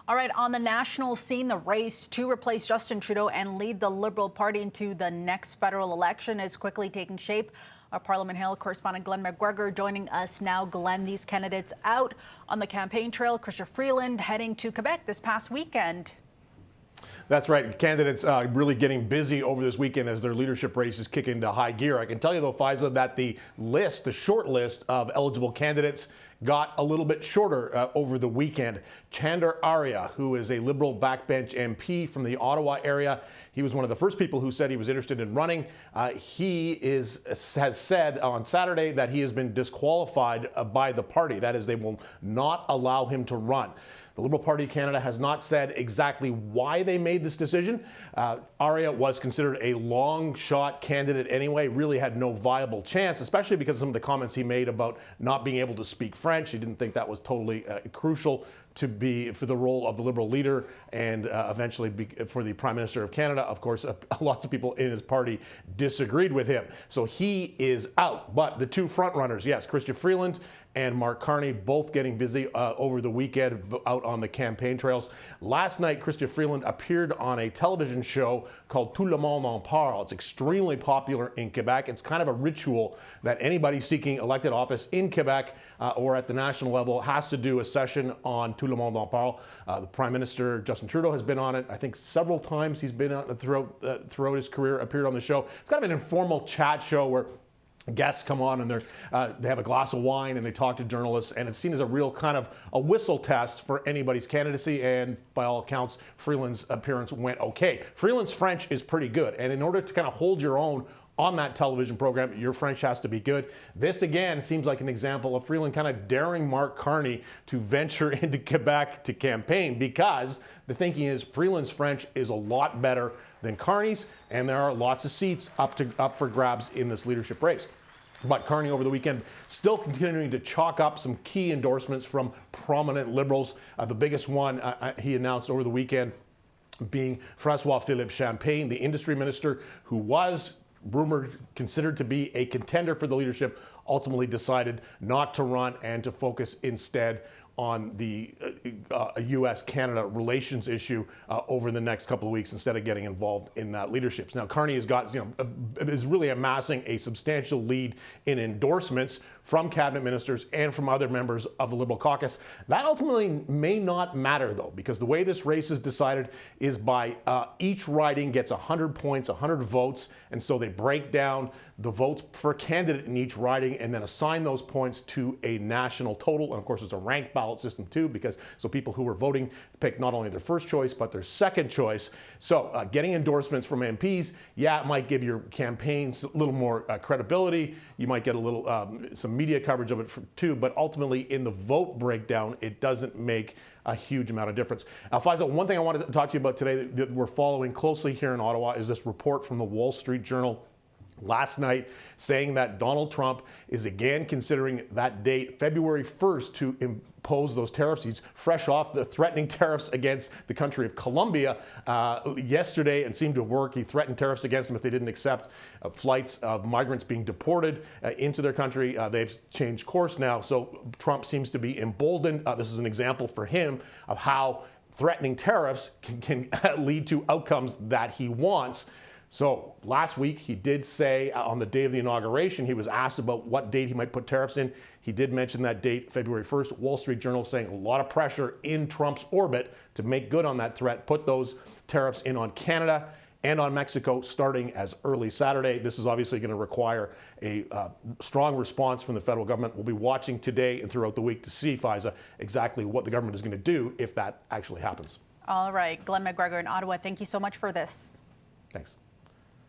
All right, on the national scene, the race to replace Justin Trudeau and lead the Liberal Party into the next federal election is quickly taking shape. Our Parliament Hill correspondent Glen McGregor joining us now. Glen, these candidates out on the campaign trail. Chrystia Freeland heading to Quebec this past weekend. That's right. Candidates really getting busy over this weekend as their leadership races kick into high gear. I can tell you, though, Faiza, that the short list of eligible candidates got a little bit shorter over the weekend. Chandar Arya, who is a Liberal backbench MP from the Ottawa area, he was one of the first people who said he was interested in running. He has said on Saturday that he has been disqualified by the party. That is, they will not allow him to run. The Liberal Party of Canada has not said exactly why they made this decision. Arya was considered a long shot candidate anyway, really had no viable chance, especially because of some of the comments he made about not being able to speak French. He didn't think that was totally crucial for the role of the Liberal leader and eventually for the Prime Minister of Canada. Of course, lots of people in his party disagreed with him. So he is out. But the two front runners, yes, Chrystia Freeland and Mark Carney, both getting busy over the weekend out on the campaign trails. Last night, Chrystia Freeland appeared on a television show called Tout le monde en parle. It's extremely popular in Quebec. It's kind of a ritual that anybody seeking elected office in Quebec or at the national level has to do a session on Tout le monde en parle. The Prime Minister, Justin Trudeau, has been on it. I think several times he's been on it throughout his career, appeared on the show. It's kind of an informal chat show where guests come on and they have a glass of wine and they talk to journalists, and it's seen as a real kind of a whistle test for anybody's candidacy. And by all accounts, Freeland's appearance went okay. Freeland's French is pretty good, and in order to kind of hold your own on that television program, your French has to be good. This, again, seems like an example of Freeland kind of daring Mark Carney to venture into Quebec to campaign, because the thinking is Freeland's French is a lot better than Carney's, and there are lots of seats up for grabs in this leadership race. But Carney over the weekend still continuing to chalk up some key endorsements from prominent Liberals. The biggest one he announced over the weekend being François-Philippe Champagne, the industry minister who was rumored considered to be a contender for the leadership, ultimately decided not to run and to focus instead on the U.S.-Canada relations issue over the next couple of weeks instead of getting involved in that leadership. Now, Carney is really amassing a substantial lead in endorsements from cabinet ministers and from other members of the Liberal caucus. That ultimately may not matter, though, because the way this race is decided is by each riding gets 100 points, 100 votes, and so they break down the votes per candidate in each riding and then assign those points to a national total. And of course, it's a ranked ballot system too, so people who are voting pick not only their first choice but their second choice. So getting endorsements from MPs, yeah, it might give your campaigns a little more credibility. You might get a little some media coverage of it too, but ultimately in the vote breakdown, it doesn't make a huge amount of difference. Now, Faiza, one thing I wanted to talk to you about today that we're following closely here in Ottawa is this report from the Wall Street Journal last night saying that Donald Trump is again considering that date, February 1st, to impose those tariffs. He's fresh off the threatening tariffs against the country of Colombia yesterday and seemed to work. He threatened tariffs against them if they didn't accept flights of migrants being deported into their country. They've changed course now, so Trump seems to be emboldened. This is an example for him of how threatening tariffs can lead to outcomes that he wants. So last week, he did say on the day of the inauguration, he was asked about what date he might put tariffs in. He did mention that date, February 1st. Wall Street Journal saying a lot of pressure in Trump's orbit to make good on that threat, put those tariffs in on Canada and on Mexico starting as early Saturday. This is obviously going to require a strong response from the federal government. We'll be watching today and throughout the week to see, Faiza, exactly what the government is going to do if that actually happens. All right, Glen McGregor in Ottawa, thank you so much for this. Thanks.